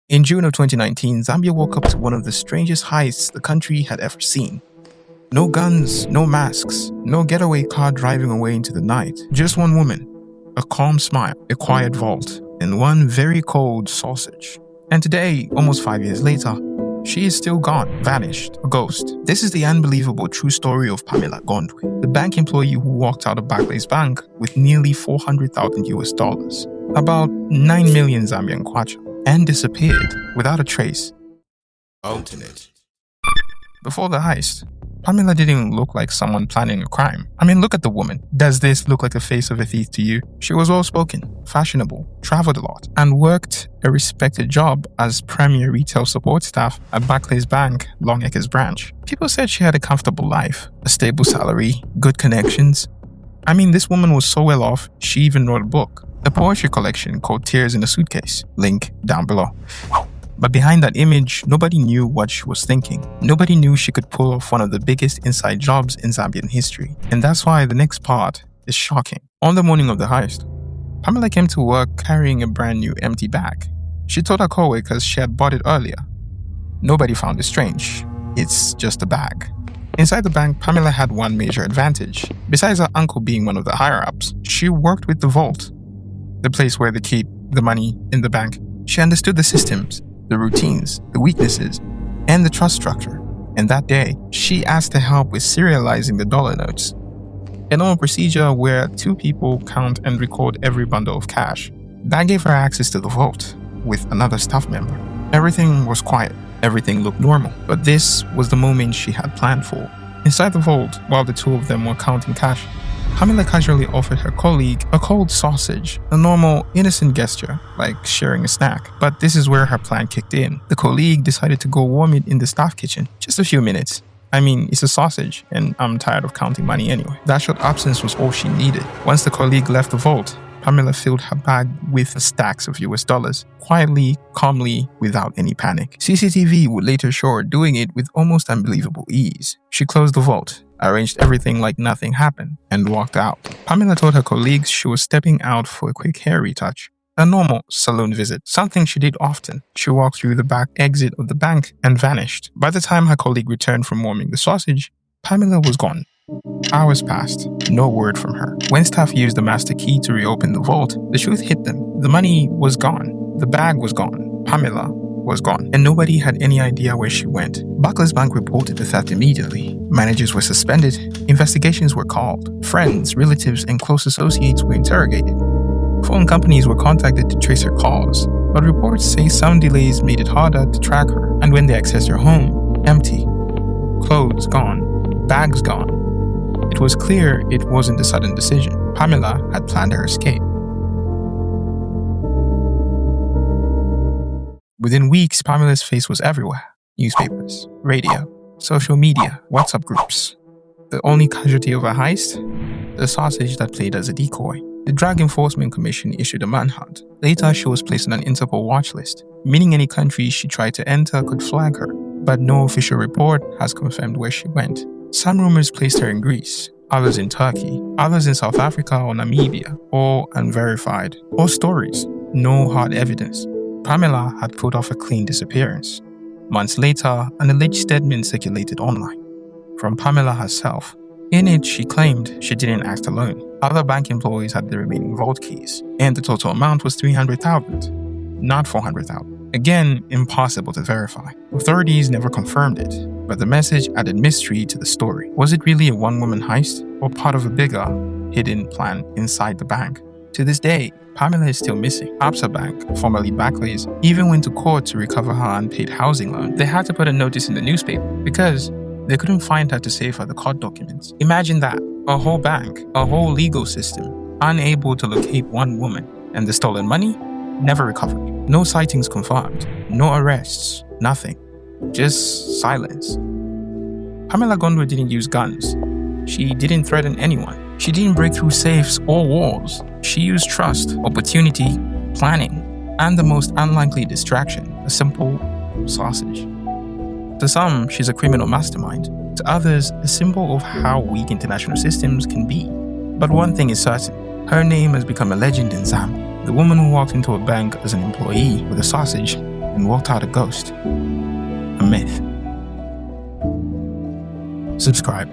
In June of 2019, Zambia woke up to one of the strangest heists the country had ever seen. No guns, no masks, no getaway car driving away into the night. Just one woman, a calm smile, a quiet vault, and one very cold sausage. And today, almost 5 years later, she is still gone, vanished, a ghost. This is the unbelievable true story of Pamela Gondwe, the bank employee who walked out of Barclays Bank with nearly $400,000, about 9 million Zambian kwacha, and disappeared without a trace. Alternate. Before the heist, Pamela didn't look like someone planning a crime. I mean, look at the woman. Does this look like the face of a thief to you? She was well-spoken, fashionable, traveled a lot, and worked a respected job as premier retail support staff at Barclays Bank, Longacres branch. People said she had a comfortable life, a stable salary, good connections. I mean, this woman was so well off, she even wrote a book, a poetry collection called Tears in a Suitcase. Link down below. But behind that image, nobody knew what she was thinking. Nobody knew she could pull off one of the biggest inside jobs in Zambian history. And that's why the next part is shocking. On the morning of the heist, Pamela came to work carrying a brand new empty bag. She told her co-workers she had bought it earlier. Nobody found it strange. It's just a bag. Inside the bank, Pamela had one major advantage. Besides her uncle being one of the higher-ups, she worked with the vault, the place where they keep the money in the bank. She understood the systems, the routines, the weaknesses, and the trust structure. And that day, she asked to help with serializing the dollar notes, a normal procedure where two people count and record every bundle of cash. That gave her access to the vault with another staff member. Everything was quiet. Everything looked normal. But this was the moment she had planned for. Inside the vault, while the two of them were counting cash, Pamela casually offered her colleague a cold sausage, a normal, innocent gesture, like sharing a snack. But this is where her plan kicked in. The colleague decided to go warm it in the staff kitchen. Just a few minutes. I mean, it's a sausage, and I'm tired of counting money anyway. That short absence was all she needed. Once the colleague left the vault, Pamela filled her bag with stacks of US dollars, quietly, calmly, without any panic. CCTV would later show her doing it with almost unbelievable ease. She closed the vault, arranged everything like nothing happened, and walked out. Pamela told her colleagues she was stepping out for a quick hair retouch, a normal salon visit, something she did often. She walked through the back exit of the bank and vanished. By the time her colleague returned from warming the sausage, Pamela was gone. Hours passed, no word from her. When staff used the master key to reopen the vault, the truth hit them. The money was gone, the bag was gone, Pamela was gone, and nobody had any idea where she went. Barclays Bank reported the theft immediately. Managers were suspended, investigations were called, friends, relatives, and close associates were interrogated. Phone companies were contacted to trace her calls, but reports say some delays made it harder to track her, and when they accessed her home, empty. Clothes gone, bags gone. It was clear it wasn't a sudden decision. Pamela had planned her escape. Within weeks, Pamela's face was everywhere. Newspapers, radio, social media, WhatsApp groups. The only casualty of a heist? The sausage that played as a decoy. The Drug Enforcement Commission issued a manhunt. Later, she was placed on an Interpol watch list, meaning any country she tried to enter could flag her. But no official report has confirmed where she went. Some rumors placed her in Greece, others in Turkey, others in South Africa or Namibia, all unverified. All stories, no hard evidence. Pamela had put off a clean disappearance. Months later, an alleged statement circulated online from Pamela herself. In it, she claimed she didn't act alone. Other bank employees had the remaining vault keys, and the total amount was $300,000, not $400,000. Again, impossible to verify. Authorities never confirmed it, but the message added mystery to the story. Was it really a one-woman heist, or part of a bigger, hidden plan inside the bank? To this day, Pamela is still missing. Absa Bank, formerly Barclays, even went to court to recover her unpaid housing loan. They had to put a notice in the newspaper because they couldn't find her to save her the court documents. Imagine that, a whole bank, a whole legal system, unable to locate one woman, and the stolen money never recovered. No sightings confirmed, no arrests, nothing. Just silence. Pamela Gondwe didn't use guns. She didn't threaten anyone. She didn't break through safes or walls. She used trust, opportunity, planning, and the most unlikely distraction, a simple sausage. To some, she's a criminal mastermind. To others, a symbol of how weak international systems can be. But one thing is certain, her name has become a legend in Zambia. The woman who walked into a bank as an employee with a sausage and walked out a ghost. A myth. Subscribe.